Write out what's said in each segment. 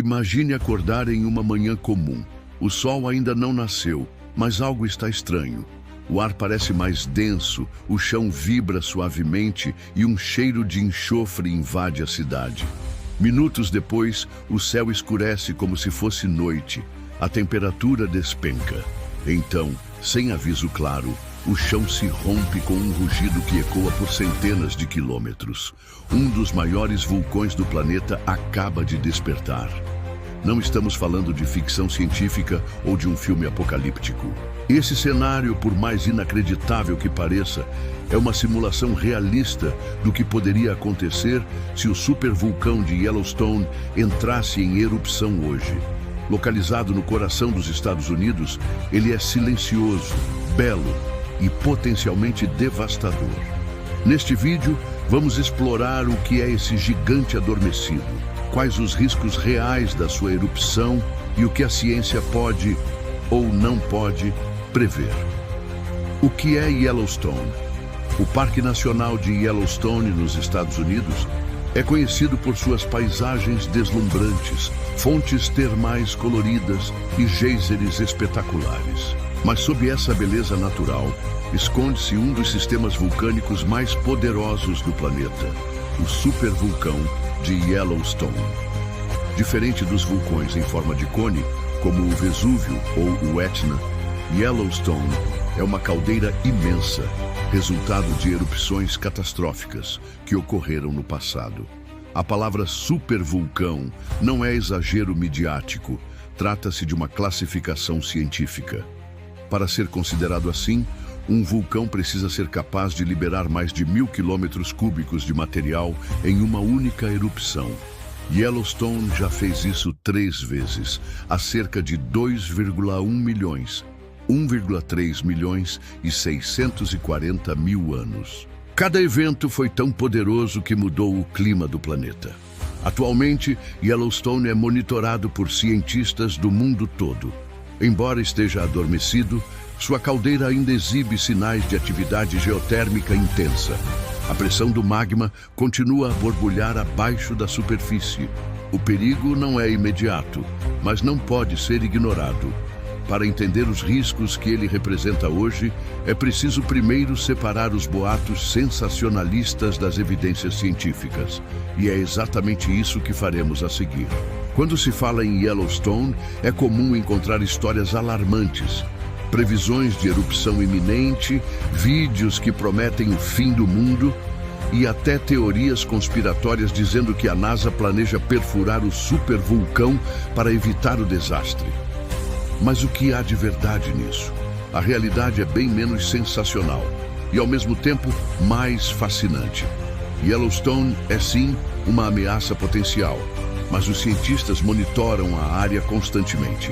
Imagine acordar em uma manhã comum. O sol ainda não nasceu, mas algo está estranho. O ar parece mais denso, o chão vibra suavemente e um cheiro de enxofre invade a cidade. Minutos depois, o céu escurece como se fosse noite. A temperatura despenca. Então, sem aviso claro, o chão se rompe com um rugido que ecoa por centenas de quilômetros. Um dos maiores vulcões do planeta acaba de despertar. Não estamos falando de ficção científica ou de um filme apocalíptico. Esse cenário, por mais inacreditável que pareça, é uma simulação realista do que poderia acontecer se o supervulcão de Yellowstone entrasse em erupção hoje. Localizado no coração dos Estados Unidos, ele é silencioso, belo e potencialmente devastador. Neste vídeo, vamos explorar o que é esse gigante adormecido, quais os riscos reais da sua erupção e o que a ciência pode ou não pode prever. O que é Yellowstone? O Parque Nacional de Yellowstone, nos Estados Unidos, é conhecido por suas paisagens deslumbrantes, fontes termais coloridas e geysers espetaculares. Mas sob essa beleza natural, esconde-se um dos sistemas vulcânicos mais poderosos do planeta, o supervulcão de Yellowstone. Diferente dos vulcões em forma de cone, como o Vesúvio ou o Etna, Yellowstone é uma caldeira imensa, resultado de erupções catastróficas que ocorreram no passado. A palavra supervulcão não é exagero midiático, trata-se de uma classificação científica. Para ser considerado assim, um vulcão precisa ser capaz de liberar mais de 1.000 quilômetros cúbicos de material em uma única erupção. Yellowstone já fez isso 3 vezes, há cerca de 2,1 milhões, 1,3 milhões e 640 mil anos. Cada evento foi tão poderoso que mudou o clima do planeta. Atualmente, Yellowstone é monitorado por cientistas do mundo todo. Embora esteja adormecido, sua caldeira ainda exibe sinais de atividade geotérmica intensa. A pressão do magma continua a borbulhar abaixo da superfície. O perigo não é imediato, mas não pode ser ignorado. Para entender os riscos que ele representa hoje, é preciso primeiro separar os boatos sensacionalistas das evidências científicas. E é exatamente isso que faremos a seguir. Quando se fala em Yellowstone, é comum encontrar histórias alarmantes. Previsões de erupção iminente, vídeos que prometem o fim do mundo e até teorias conspiratórias dizendo que a NASA planeja perfurar o supervulcão para evitar o desastre. Mas o que há de verdade nisso? A realidade é bem menos sensacional e, ao mesmo tempo, mais fascinante. Yellowstone é, sim, uma ameaça potencial, mas os cientistas monitoram a área constantemente.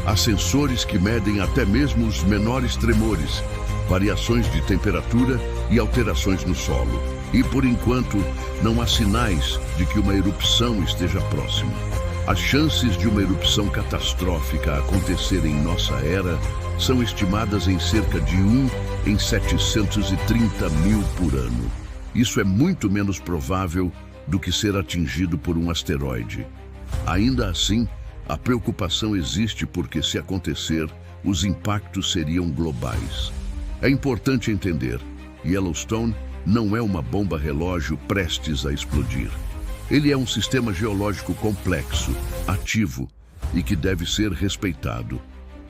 Há sensores que medem até mesmo os menores tremores, variações de temperatura e alterações no solo. E, por enquanto, não há sinais de que uma erupção esteja próxima. As chances de uma erupção catastrófica acontecer em nossa era são estimadas em cerca de 1 em 730 mil por ano. Isso é muito menos provável do que ser atingido por um asteroide. Ainda assim, a preocupação existe porque, se acontecer, os impactos seriam globais. É importante entender, Yellowstone não é uma bomba relógio prestes a explodir. Ele é um sistema geológico complexo, ativo e que deve ser respeitado,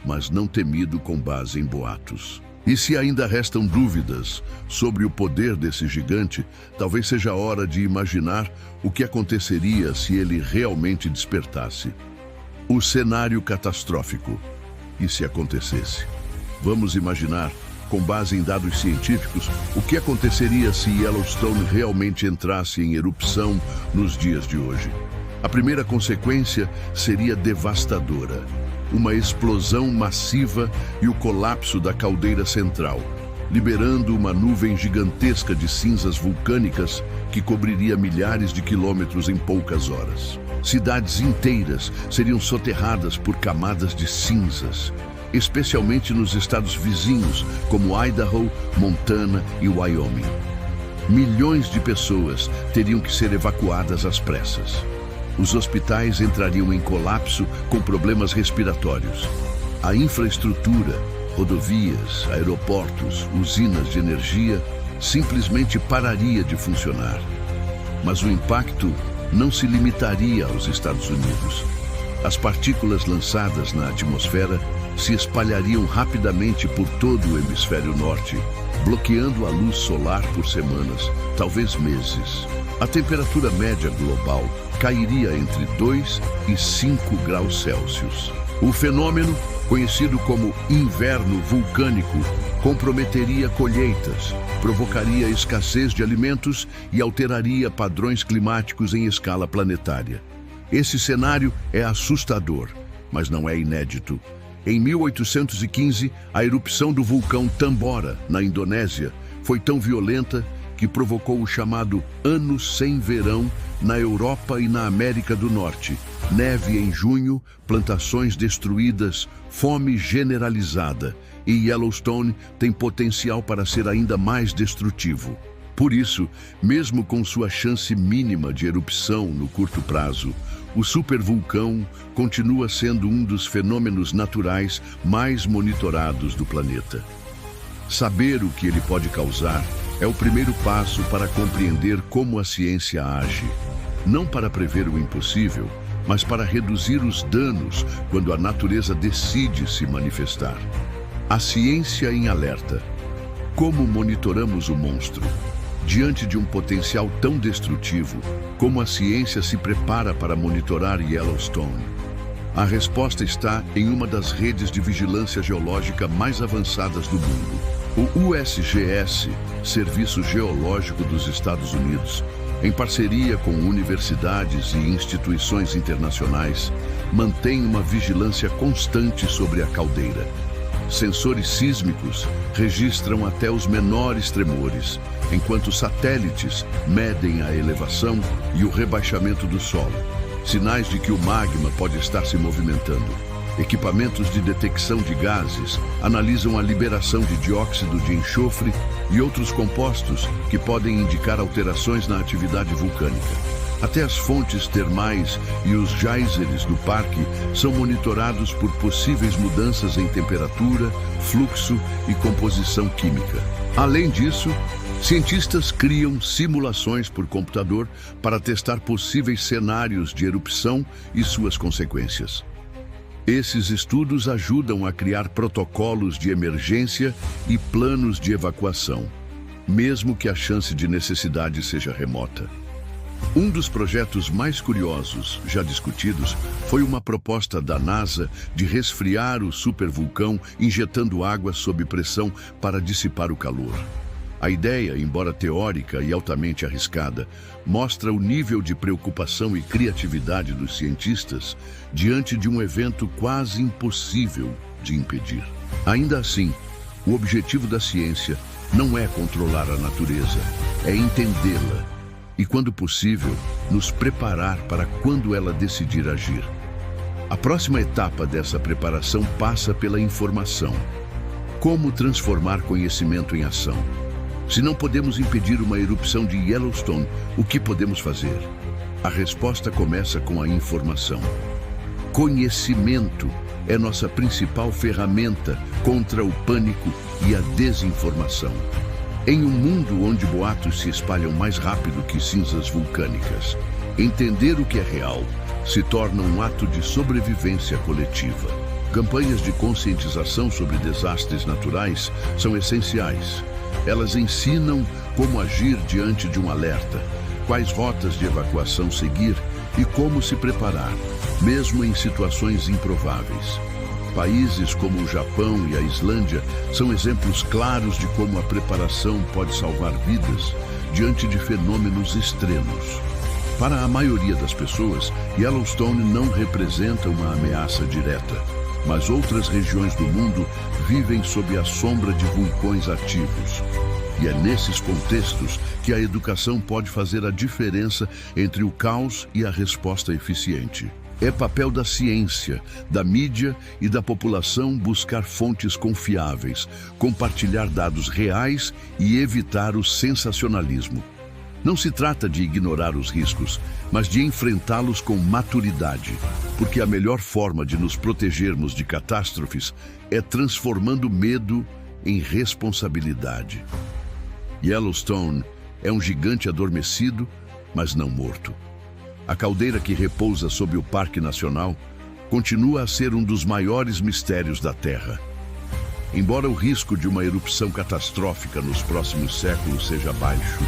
mas não temido com base em boatos. E se ainda restam dúvidas sobre o poder desse gigante, talvez seja a hora de imaginar o que aconteceria se ele realmente despertasse. O cenário catastrófico. E se acontecesse? Vamos imaginar, com base em dados científicos, o que aconteceria se Yellowstone realmente entrasse em erupção nos dias de hoje. A primeira consequência seria devastadora. Uma explosão massiva e o colapso da caldeira central, liberando uma nuvem gigantesca de cinzas vulcânicas que cobriria milhares de quilômetros em poucas horas. Cidades inteiras seriam soterradas por camadas de cinzas, especialmente nos estados vizinhos, como Idaho, Montana e Wyoming. Milhões de pessoas teriam que ser evacuadas às pressas. Os hospitais entrariam em colapso com problemas respiratórios. A infraestrutura, rodovias, aeroportos, usinas de energia, simplesmente pararia de funcionar. Mas o impacto não se limitaria aos Estados Unidos. As partículas lançadas na atmosfera se espalhariam rapidamente por todo o hemisfério norte, bloqueando a luz solar por semanas, talvez meses. A temperatura média global cairia entre 2 e 5 graus Celsius. O fenômeno, conhecido como inverno vulcânico, comprometeria colheitas, provocaria escassez de alimentos e alteraria padrões climáticos em escala planetária. Esse cenário é assustador, mas não é inédito. Em 1815, a erupção do vulcão Tambora, na Indonésia, foi tão violenta que provocou o chamado Ano Sem Verão na Europa e na América do Norte. Neve em junho, plantações destruídas, fome generalizada, e Yellowstone tem potencial para ser ainda mais destrutivo. Por isso, mesmo com sua chance mínima de erupção no curto prazo, o supervulcão continua sendo um dos fenômenos naturais mais monitorados do planeta. Saber o que ele pode causar é o primeiro passo para compreender como a ciência age. Não para prever o impossível, mas para reduzir os danos quando a natureza decide se manifestar. A ciência em alerta. Como monitoramos o monstro? Diante de um potencial tão destrutivo, como a ciência se prepara para monitorar Yellowstone? A resposta está em uma das redes de vigilância geológica mais avançadas do mundo. O USGS, Serviço Geológico dos Estados Unidos, em parceria com universidades e instituições internacionais, mantém uma vigilância constante sobre a caldeira. Sensores sísmicos registram até os menores tremores, enquanto satélites medem a elevação e o rebaixamento do solo, sinais de que o magma pode estar se movimentando. Equipamentos de detecção de gases analisam a liberação de dióxido de enxofre e outros compostos que podem indicar alterações na atividade vulcânica. Até as fontes termais e os geysers do parque são monitorados por possíveis mudanças em temperatura, fluxo e composição química. Além disso, cientistas criam simulações por computador para testar possíveis cenários de erupção e suas consequências. Esses estudos ajudam a criar protocolos de emergência e planos de evacuação, mesmo que a chance de necessidade seja remota. Um dos projetos mais curiosos já discutidos foi uma proposta da NASA de resfriar o supervulcão injetando água sob pressão para dissipar o calor. A ideia, embora teórica e altamente arriscada, mostra o nível de preocupação e criatividade dos cientistas diante de um evento quase impossível de impedir. Ainda assim, o objetivo da ciência não é controlar a natureza, é entendê-la e, quando possível, nos preparar para quando ela decidir agir. A próxima etapa dessa preparação passa pela informação. Como transformar conhecimento em ação? Se não podemos impedir uma erupção de Yellowstone, o que podemos fazer? A resposta começa com a informação. Conhecimento é nossa principal ferramenta contra o pânico e a desinformação. Em um mundo onde boatos se espalham mais rápido que cinzas vulcânicas, entender o que é real se torna um ato de sobrevivência coletiva. Campanhas de conscientização sobre desastres naturais são essenciais. Elas ensinam como agir diante de um alerta, quais rotas de evacuação seguir e como se preparar, mesmo em situações improváveis. Países como o Japão e a Islândia são exemplos claros de como a preparação pode salvar vidas diante de fenômenos extremos. Para a maioria das pessoas, Yellowstone não representa uma ameaça direta, mas outras regiões do mundo vivem sob a sombra de vulcões ativos. E é nesses contextos que a educação pode fazer a diferença entre o caos e a resposta eficiente. É papel da ciência, da mídia e da população buscar fontes confiáveis, compartilhar dados reais e evitar o sensacionalismo. Não se trata de ignorar os riscos, mas de enfrentá-los com maturidade, porque a melhor forma de nos protegermos de catástrofes é transformando medo em responsabilidade. Yellowstone é um gigante adormecido, mas não morto. A caldeira que repousa sob o Parque Nacional continua a ser um dos maiores mistérios da Terra. Embora o risco de uma erupção catastrófica nos próximos séculos seja baixo,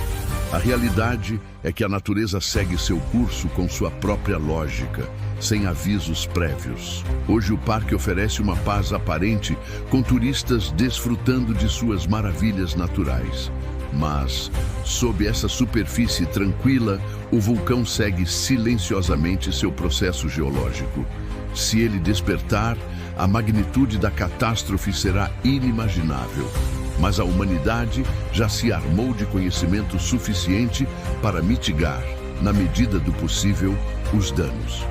a realidade é que a natureza segue seu curso com sua própria lógica, sem avisos prévios. Hoje o parque oferece uma paz aparente, com turistas desfrutando de suas maravilhas naturais. Mas, sob essa superfície tranquila, o vulcão segue silenciosamente seu processo geológico. Se ele despertar, a magnitude da catástrofe será inimaginável. Mas a humanidade já se armou de conhecimento suficiente para mitigar, na medida do possível, os danos.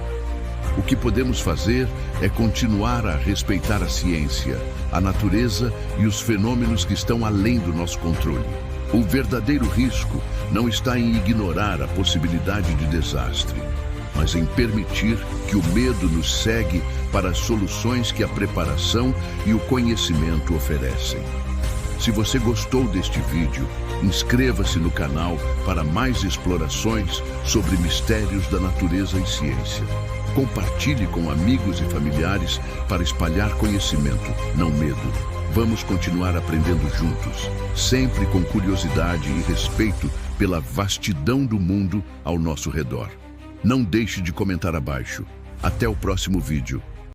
O que podemos fazer é continuar a respeitar a ciência, a natureza e os fenômenos que estão além do nosso controle. O verdadeiro risco não está em ignorar a possibilidade de desastre, mas em permitir que o medo nos cegue para as soluções que a preparação e o conhecimento oferecem. Se você gostou deste vídeo, inscreva-se no canal para mais explorações sobre mistérios da natureza e ciência. Compartilhe com amigos e familiares para espalhar conhecimento, não medo. Vamos continuar aprendendo juntos, sempre com curiosidade e respeito pela vastidão do mundo ao nosso redor. Não deixe de comentar abaixo. Até o próximo vídeo.